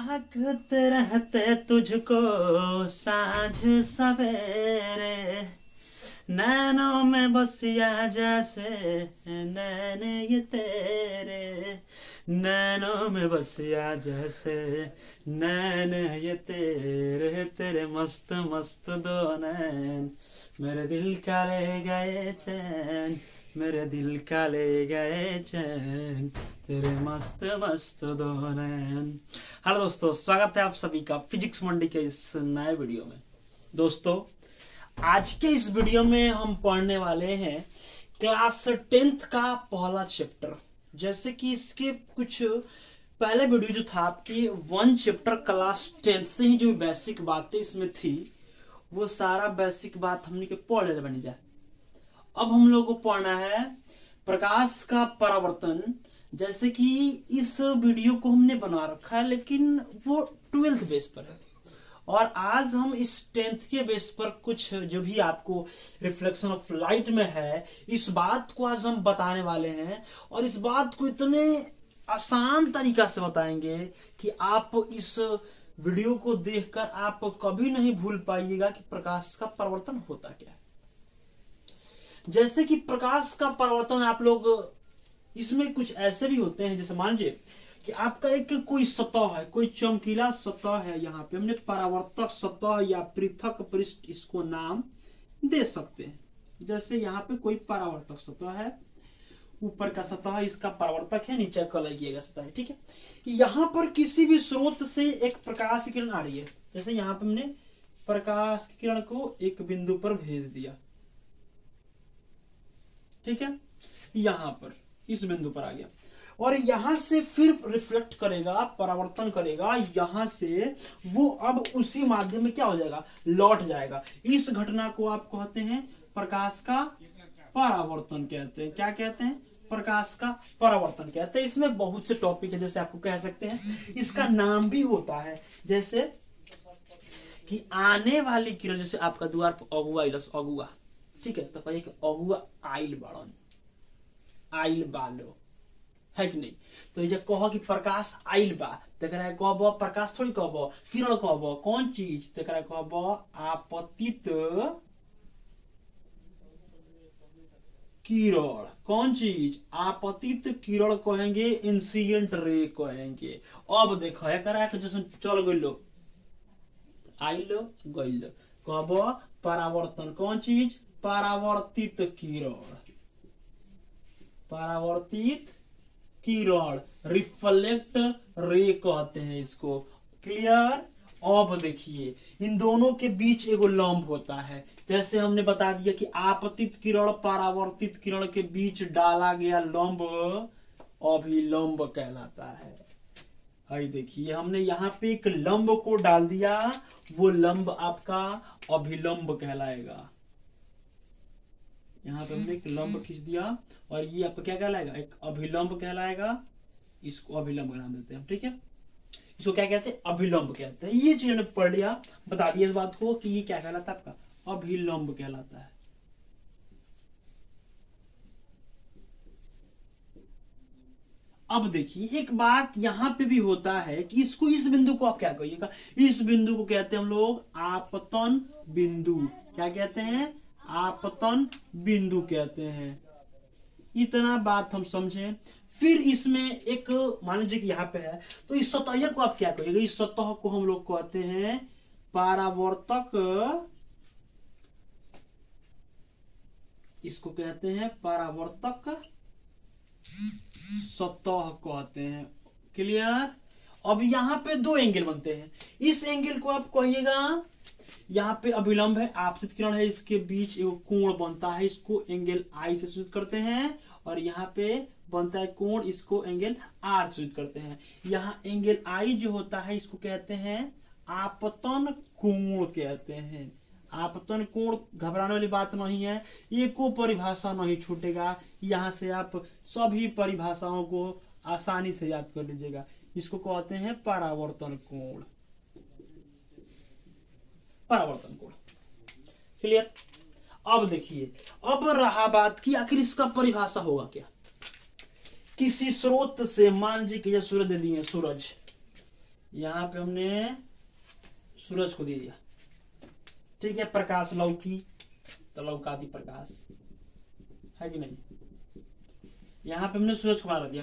ताकते रहते तुझको साँझ सवेरे, नैनों में बसिया जैसे नैन ये तेरे, नैनों में बसिया जैसे नैन ये तेरे, तेरे मस्त मस्त दो नैन मेरे दिल का ले गए चैन, मेरे दिल का ले गए चैन, तेरे मस्त मस्त दो नैन। हेलो दोस्तों, स्वागत है आप सभी का फिजिक्स मंडी के इस नए वीडियो में। दोस्तों, आज के इस वीडियो में हम पढ़ने वाले हैं क्लास 10th का पहला चैप्टर। जैसे कि इसके कुछ पहले वीडियो जो था आपकी 1 चैप्टर क्लास 10th से ही जो बेसिक बातें इसमें थी वो सारा बेसिक बात हमने के पढ़ ले बनी जाए। अब हम लोग को पढ़ना है प्रकाश का परावर्तन। जैसे कि इस वीडियो को हमने बना रखा है लेकिन वो 12th बेस पर है, और आज हम इस 10th के बेस पर कुछ जो भी आपको रिफ्लेक्शन ऑफ लाइट में है इस बात को आज हम बताने वाले हैं। और इस बात को इतने आसान तरीका से बताएंगे कि आप इस वीडियो को देखकर आप कभी नहीं भूल पाइएगा कि प्रकाश का परावर्तन होता क्या है। जैसे कि प्रकाश का परावर्तन आप लोग इसमें कुछ ऐसे भी होते हैं, जैसे मान लीजिए कि आपका एक कोई सतह है, कोई चमकीला सतह है, यहाँ पे हमने परावर्तक सतह या पृथक पृष्ठ इसको नाम दे सकते हैं। जैसे यहाँ पे कोई परावर्तक सतह है, ऊपर का सतह इसका परावर्तक है, नीचे का लगिएगा सतह है, ठीक है। यहाँ पर किसी भी स्रोत से एक प्रकाश की किरण आ रही है। जैसे यहाँ पे हमने प्रकाश की किरण को एक बिंदु पर भेज दिया, ठीक है, यहाँ पर इस बिंदु पर आ गया, और यहां से फिर रिफ्लेक्ट करेगा, परावर्तन करेगा, यहां से वो अब उसी माध्यम में क्या हो जाएगा, लौट जाएगा। इस घटना को आप कहते हैं प्रकाश का परावर्तन कहते हैं। क्या कहते हैं? प्रकाश का परावर्तन कहते हैं। इसमें बहुत से टॉपिक है, जैसे आपको कह सकते हैं इसका नाम भी होता है, जैसे कि आने वाली किरण, जैसे आपका द्वार पर अगुआ अगुआ, ठीक है, तो कहिए कि अगुआ आइल बाड़न, आइल बालो, है कि नहीं। तो ये कहो कि प्रकाश आइल बा, तेकरा कहबो प्रकाश थोड़ी कहबो, किरण कहबो, कौन चीज, तेकरा कहबो आपतित किरण। कौन चीज? आपतित किरण कहेंगे, इंसिडेंट रे कहेंगे। अब देखो एकरा के जैसे चल गइलो, आइलो गइलो, कहबो परावर्तन। कौन चीज? परावर्तित किरण, परावर्तित किरण, रिफ्लेक्ट रे कहते हैं इसको। क्लियर? अब देखिए इन दोनों के बीच एगो लंब होता है। जैसे हमने बता दिया कि आपतित किरण परावर्तित किरण के बीच डाला गया लंब अभिलंब कहलाता है। हाय देखिए हमने यहाँ पे एक लंब को डाल दिया, वो लंब आपका अभिलंब कहलाएगा। यहाँ पे हमने एक लंब खींच दिया और ये आपका क्या कहलाएगा, एक अभिलंब कहलाएगा। इसको अभिलंब नाम देते हैं, ठीक है। इसको क्या कहते हैं? अभिलंब कहते हैं। ये चीज हमने पढ़ लिया, बता दिया इस बात को कि ये क्या कहलाता है, आपका अभिलंब कहलाता है। अब देखिए एक बात यहाँ पे भी होता है कि इसको, इस बिंदु को आप क्या कहिएगा, इस बिंदु को कहते हैं हम लोग आपतन बिंदु। क्या कहते हैं? आपतन बिंदु कहते हैं। इतना बात हम समझें। फिर इसमें एक मान लीजिए कि यहाँ पे है, तो इस सतह को आप क्या कहिएगा, इस सतह को हम लोग कहते हैं परावर्तक, इसको कहते हैं परावर्तक सतह कहते हैं। क्लियर? अब यहाँ पे 2 एंगल बनते हैं। इस एंगल को आप कहिएगा, यहाँ पे अभिलंब है, आपतित किरण है, इसके बीच एक कोण बनता है, इसको एंगल आई से सूचित करते हैं, और यहाँ पे बनता है कोण, इसको एंगल आर सूचित करते हैं। यहाँ एंगल आई जो होता है इसको कहते हैं आपतन कोण कहते हैं। आपतन कोण, घबराने वाली बात नहीं है, एको परिभाषा नहीं छूटेगा। यहाँ से आप सभी परिभाषाओं को आसानी से याद कर लीजिएगा। इसको कहते हैं परावर्तन कोण, परावर्तन कोण। क्लियर? अब देखिए, अब रहा बात कि आखिर इसका परिभाषा होगा क्या। किसी स्रोत से, मान लीजिए कि सूरज दे दिए, सूरज, यहाँ पे हमने सूरज को दे दिया, ठीक है। प्रकाश लौकी तो लौकाती प्रकाश है कि नहीं। यहाँ पे हमने सूरज को मार दिया।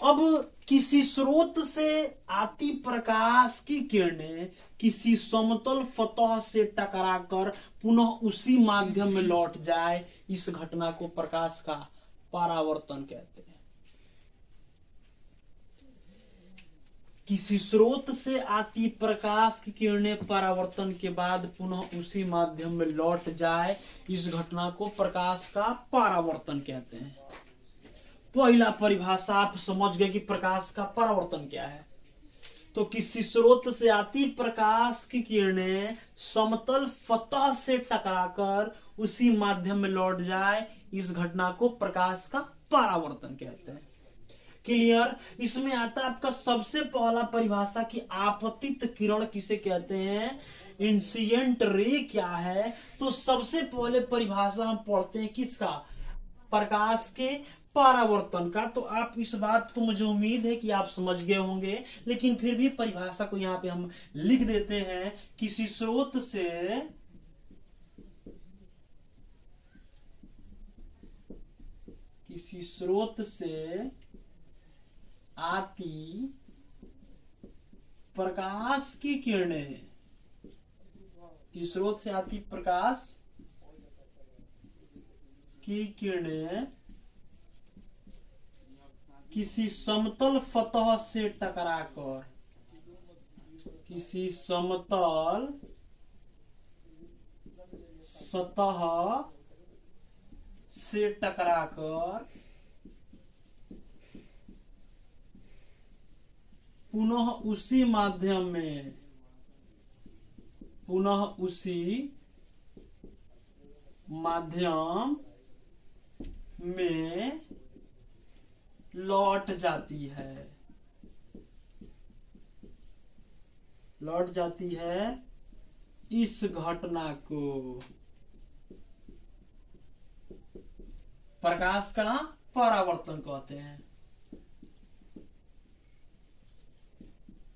अब किसी स्रोत से आती प्रकाश की किरणें किसी समतल सतह से टकराकर पुनः उसी माध्यम में लौट जाए, इस घटना को प्रकाश का परावर्तन कहते हैं। किसी स्रोत से आती प्रकाश की किरणें परावर्तन के बाद पुनः उसी माध्यम में लौट जाए, इस घटना को प्रकाश का परावर्तन कहते हैं। पहला परिभाषा आप समझ गए कि प्रकाश का परावर्तन क्या है। तो किसी स्रोत से आती प्रकाश की किरणें समतल सतह से टकराकर उसी माध्यम में लौट जाए, इस घटना को प्रकाश का परावर्तन कहते हैं। क्लियर। इसमें आता है आपका सबसे पहला परिभाषा कि आपतित किरण किसे कहते हैं, इंसिडेंट रे क्या है। तो सबसे पहले परिभाषा हम पढ़ते हैं किसका, प्रकाश के परावर्तन का। तो आप इस बात को मुझे उम्मीद है कि आप समझ गए होंगे, लेकिन फिर भी परिभाषा को यहाँ पे हम लिख देते हैं। किसी स्रोत से आती प्रकाश की किरणें, किसी स्रोत से आती प्रकाश की किरणें किसी समतल सतह से टकराकर, किसी समतल सतह से टकराकर पुनः उसी माध्यम में, पुनः उसी माध्यम में लौट जाती है, लौट जाती है, इस घटना को प्रकाश का परावर्तन कहते हैं।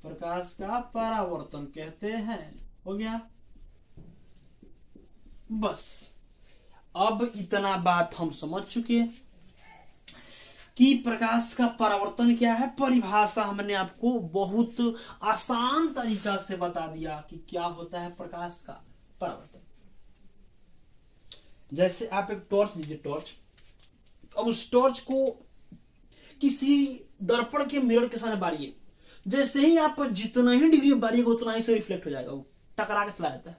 प्रकाश का परावर्तन कहते हैं। हो गया बस। अब इतना बात हम समझ चुके कि प्रकाश का परावर्तन क्या है। परिभाषा हमने आपको बहुत आसान तरीका से बता दिया कि क्या होता है प्रकाश का परावर्तन। जैसे आप एक टॉर्च लीजिए, टॉर्च, अब उस टॉर्च को किसी दर्पण के मिरर के सामने बारिए, जैसे ही आप जितना ही डिग्री में बारिएगा उतना ही से रिफ्लेक्ट हो जाएगा, वो टकरा के चला जाता है।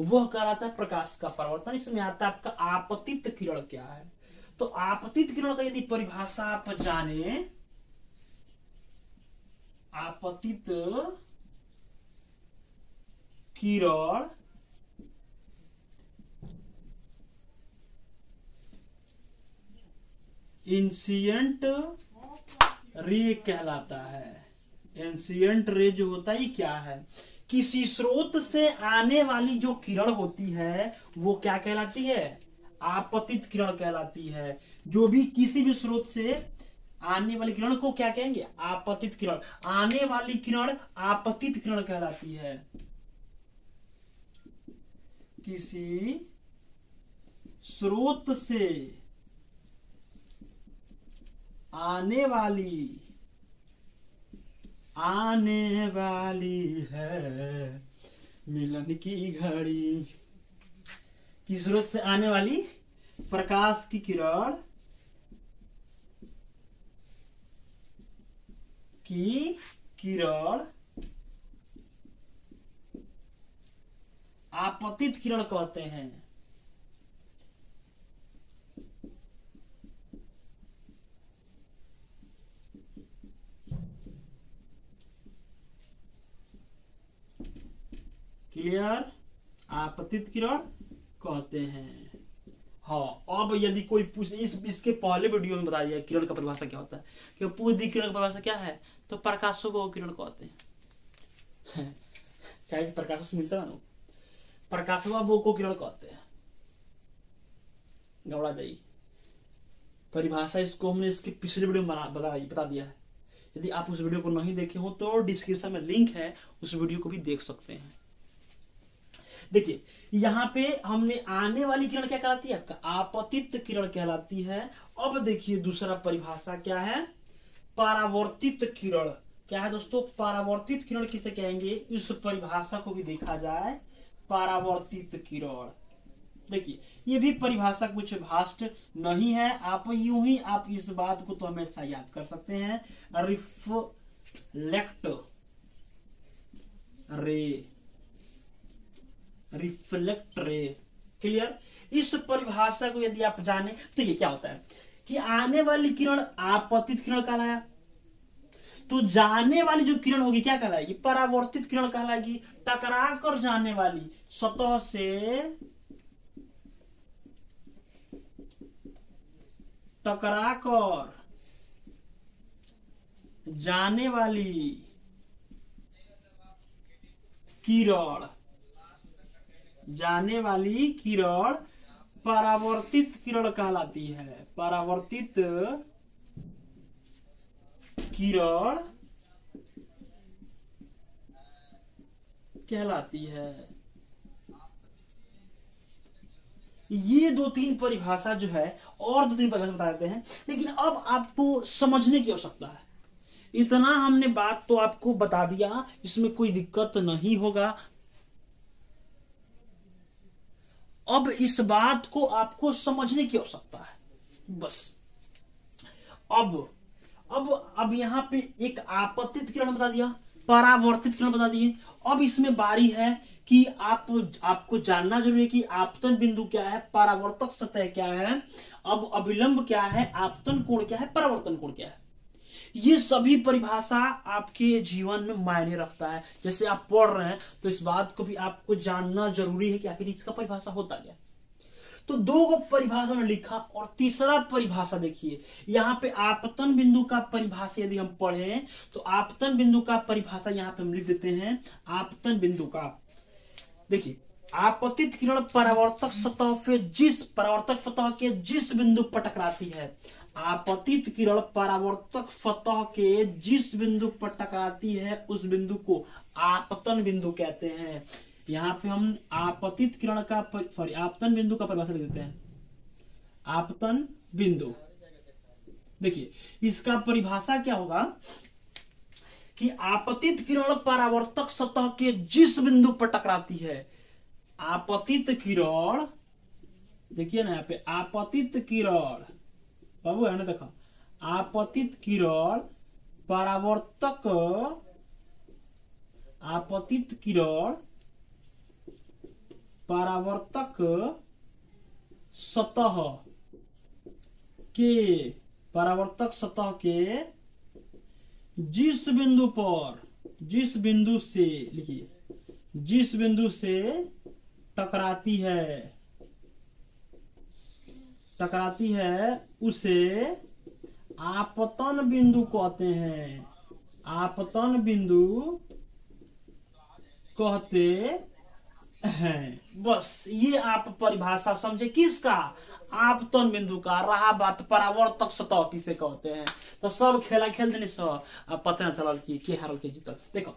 वह कहलाता है प्रकाश का परावर्तन। इसमें आता है आपका आपतित किरण क्या है। तो आपतित किरण का यदि परिभाषा आप जाने, आपतित किरण इंसिडेंट रे कहलाता है। इंसिडेंट रे जो होता है क्या है, किसी स्रोत से आने वाली जो किरण होती है वो क्या कहलाती है, आपतित किरण कहलाती है। जो भी किसी भी स्रोत से आने वाली किरण को क्या कहेंगे, आपतित किरण। आने वाली किरण आपतित किरण कहलाती है। किसी स्रोत से आने वाली है मिलन की घड़ी। किस स्रोत से आने वाली प्रकाश की किरण आपतित किरण कहते हैं। क्लियर, आपतित किरण कहते हैं। हाँ, अब यदि कोई पूछ, इसके पहले वीडियो में बता दिया किरण का परिभाषा क्या होता है, कि पूछ दी किरण का परिभाषा क्या है, तो प्रकाशों को किरण कहते हैं। क्या प्रकाश से मिलता है ना, प्रकाशवा वो को किरण कहते हैं। गौड़ा जाइए परिभाषा, इसको हमने इसके पिछले वीडियो में बता दिया है यदि आप उस वीडियो को नहीं देखे हो तो डिस्क्रिप्शन में लिंक है, उस वीडियो को भी देख सकते हैं। देखिए यहाँ पे हमने आने वाली किरण क्या कहलाती है, आपका आपतित किरण कहलाती है। अब देखिए दूसरा परिभाषा क्या है, परावर्तित किरण। क्या है दोस्तों, परावर्तित किरण किसे कहेंगे, इस परिभाषा को भी देखा जाए। परावर्तित किरण, देखिए ये भी परिभाषा कुछ भास्ट नहीं है, आप यूं ही आप इस बात को तो हमेशा याद कर सकते हैं, रिफ्लेक्ट रे, रिफ्लेक्ट रे। क्लियर। इस परिभाषा को यदि आप जाने तो ये क्या होता है कि आने वाली किरण आपतित किरण कहलाया, तो जाने वाली जो किरण होगी क्या कहलाएगी, परावर्तित किरण कहलाएगी। टकरा कर जाने वाली, सतह से टकरा कर जाने वाली किरण, जाने वाली किरण परावर्तित किरण कहलाती है। परावर्तित किरण कहलाती है। ये दो तीन परिभाषा जो है, और दो तीन परिभाषा बता देते हैं, लेकिन अब आपको समझने की आवश्यकता है। इतना हमने बात तो आपको बता दिया, इसमें कोई दिक्कत नहीं होगा। अब इस बात को आपको समझने की आवश्यकता है बस। अब यहाँ पे एक आपतित किरण बता दिया, परावर्तित किरण बता दिए। अब इसमें बारी है कि आपको जानना जरूरी है कि आपतन बिंदु क्या है, परावर्तक सतह क्या है, अब अभिलंब क्या है, आपतन कोण क्या है, परावर्तन कोण क्या है। ये सभी परिभाषा आपके जीवन में मायने रखता है। जैसे आप पढ़ रहे हैं तो इस बात को भी आपको जानना जरूरी है कि आखिर इसका परिभाषा होता क्या। तो दो गो परिभाषा में लिखा, और तीसरा परिभाषा देखिए यहाँ पे आपतन बिंदु का परिभाषा यदि हम पढ़ें तो आपतन बिंदु का परिभाषा यहाँ पे हम लिख देते हैं। आपतन बिंदु का देखिए, आपतित किरण परावर्तक सतह के जिस बिंदु पर टकराती है, आपतित किरण परावर्तक सतह के जिस बिंदु पर टकराती है उस बिंदु को आपतन बिंदु कहते हैं। यहाँ पे हम आपतित किरण का आपतन बिंदु का परिभाषा देते हैं। आपतन बिंदु, देखिए इसका परिभाषा क्या होगा कि आपतित किरण परावर्तक सतह के जिस बिंदु पर टकराती है, आपतित किरण, देखिए ना यहाँ पे आपतित किरण, बाबू है ना, देखो आपतित किरण परावर्तक, आपतित किरण परावर्तक सतह के, परावर्तक सतह के जिस बिंदु पर, जिस बिंदु से, लिखिए जिस बिंदु से टकराती है उसे आपतन बिंदु कहते हैं। आपतन बिंदु कहते हैं। बस ये आप परिभाषा समझे किसका, आपतन बिंदु का। रहा बात परावर्तक सतह किसे कहते हैं, तो सब खेला खेल देने से अब पता न चला कि हारल के जीतल। देखो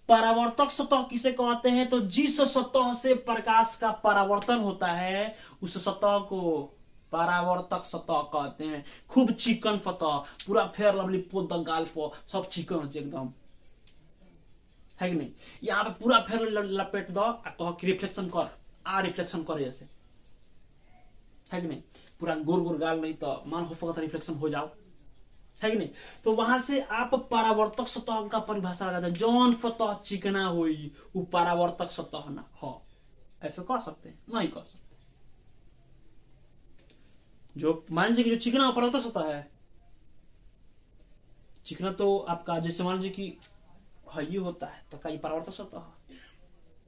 परावर्तक सतह किसे कहते हैं, तो जिस सतह से प्रकाश का परावर्तन होता है उस सतह को परावर्तक सतह कहते हैं। खूब चिकन सतह, पूरा फेयर लवली पोत गाल पर सब चिकन एकदम, है कि नहीं। यहाँ पे पूरा फेयर लपेट दो, कह कि रिफ्लेक्शन कर, रिफ्लेक्शन कर जैसे, है कि नहीं। पूरा गोर गोर गाल नहीं तो मान हो सकता रिफ्लेक्शन हो जाओ, है कि नहीं। तो वहां से आप परावर्तक सतह का परिभाषा लगाते हैं। जौन सतह चिकना हुई वो परावर्तक सतह ना हो, ऐसे कह सकते हैं, नहीं कह सकते। जो मान लीजिए कि जो चिकना परावर्तक सतह है, चिकना तो आपका जैसे मान लीजिए कि ये होता है तो कई परावर्तक सतह,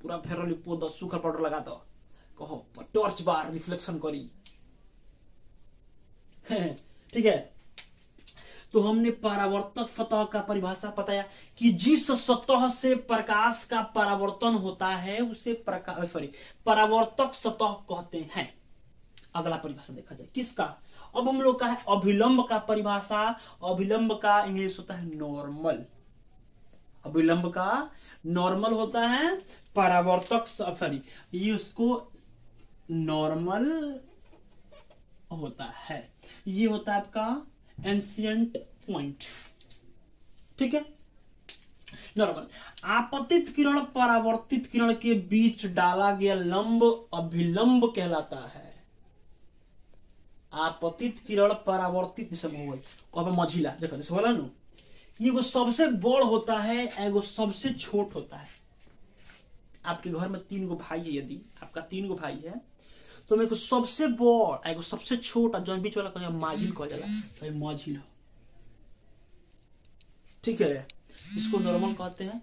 पूरा फेरली पोद सूखा पाउडर लगा दो, कहो टॉर्च बार रिफ्लेक्शन करी, ठीक है। तो हमने परावर्तक सतह का परिभाषा बताया कि जिस सतह से प्रकाश का परावर्तन होता है उसे परावर्तक सतह कहते हैं। अगला परिभाषा देखा जाए किसका। अब हम लोग का है अभिलंब का परिभाषा। अभिलंब का इंग्लिश होता है नॉर्मल। अभिलंब का नॉर्मल होता है, परावर्तक सॉरी ये उसको नॉर्मल होता है। ये होता है आपका एंशिएंट पॉइंट, ठीक है। नॉर्मल आपतित किरण परावर्तित किरण के बीच डाला गया लंब अभिलंब कहलाता है। आपतित किरण परावर्तित समय मझिला जैसे बोला नु, एगो सबसे बड़ होता है, एगो सबसे छोट होता है। आपके घर में 3 गो भाई है, यदि आपका 3 गो भाई है तो मेरे को सबसे बड़ एगो सबसे छोटा जो बीच वाला कहे माजिल कह जाला, तो मझिल, ठीक है। इसको नॉर्मल कहते हैं।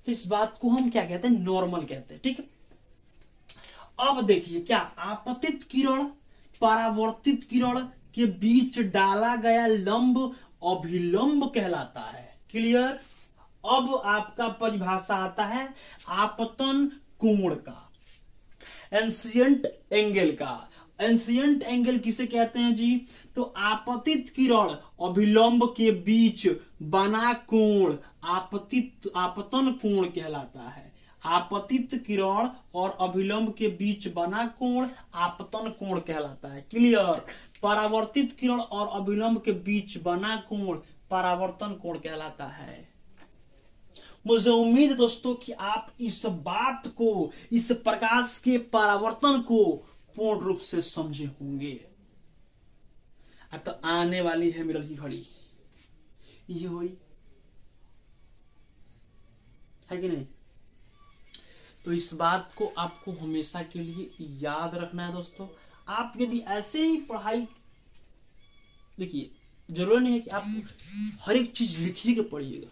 तो इस बात को हम क्या कहते हैं, नॉर्मल कहते हैं, ठीक है। अब देखिए क्या आपतित किरण परावर्तित किरण के बीच डाला गया लंब अभिलंब कहलाता है। क्लियर। अब आपका परिभाषा आता है आपतन कोण का, एंशिएंट एंगल का। एंशिएंट एंगल किसे कहते हैं जी, तो आपतित किरण अभिलंब के बीच बना कोण आपतन कोण कहलाता है। आपतित किरण और अभिलंब के बीच बना कोण आपतन कोण कहलाता है। क्लियर। परावर्तित किरण और अभिलंब के बीच बना कोण परावर्तन कोण कहलाता है। मुझे उम्मीद है दोस्तों कि आप इस बात को, इस प्रकाश के परावर्तन को पूर्ण रूप से समझे होंगे। तो आने वाली है मिरर की घड़ी, ये हुई है कि नहीं। तो इस बात को आपको हमेशा के लिए याद रखना है दोस्तों। आप यदि ऐसे ही पढ़ाई, देखिए जरूरी नहीं है कि आप हर एक चीज लिखिए के पढ़िएगा।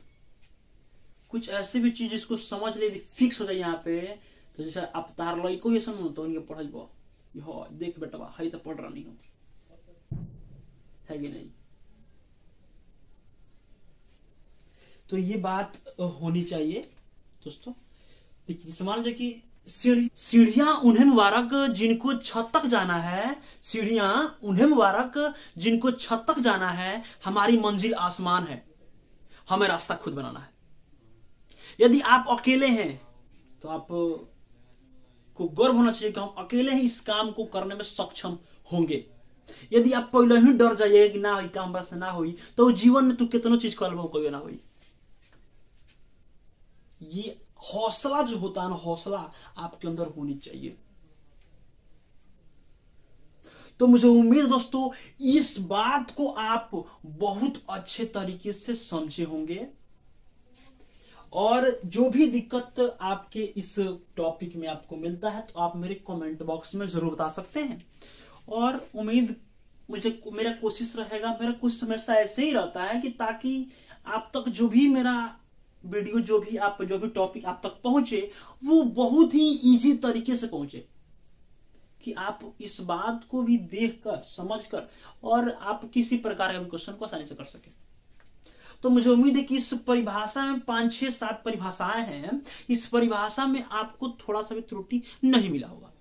कुछ ऐसे भी चीज इसको समझ ले, फिक्स हो जाए यहाँ पे। तो जैसे आप तार लो को ये समझो तो उनके पढ़ाई को देख बेटा हई तो पढ़ रहा नहीं हो, है कि नहीं। तो ये बात होनी चाहिए दोस्तों। देखिए मान लीजिए कि सीढ़ियां उन्हें मुबारक जिनको छत तक जाना है, सीढ़ियां उन्हें मुबारक जिनको छत तक जाना है, हमारी मंजिल आसमान है, हमें रास्ता खुद बनाना है। यदि आप अकेले हैं तो आप को गर्व होना चाहिए कि हम अकेले ही इस काम को करने में सक्षम होंगे। यदि आप पहले ही डर जाइए कि ना हुई काम बस ना हुई, तो जीवन में तू कितनो चीज कर लो कोई ना हुई। ये हौसला जो होता है ना, हौसला आपके अंदर होनी चाहिए। तो मुझे उम्मीद दोस्तों इस बात को आप बहुत अच्छे तरीके से समझे होंगे। और जो भी दिक्कत आपके इस टॉपिक में आपको मिलता है तो आप मेरे कमेंट बॉक्स में जरूर बता सकते हैं। और उम्मीद मेरा कोशिश रहेगा, मेरा कुछ हमेशा ऐसे ही रहता है कि ताकि आप तक जो भी मेरा वीडियो, जो भी टॉपिक आप तक पहुंचे, वो बहुत ही इजी तरीके से पहुंचे, कि आप इस बात को भी देखकर समझकर और आप किसी प्रकार के क्वेश्चन को आसानी से कर सके। तो मुझे उम्मीद है कि इस परिभाषा में 5, 6, 7 परिभाषाएं हैं। इस परिभाषा में आपको थोड़ा सा भी त्रुटि नहीं मिला होगा।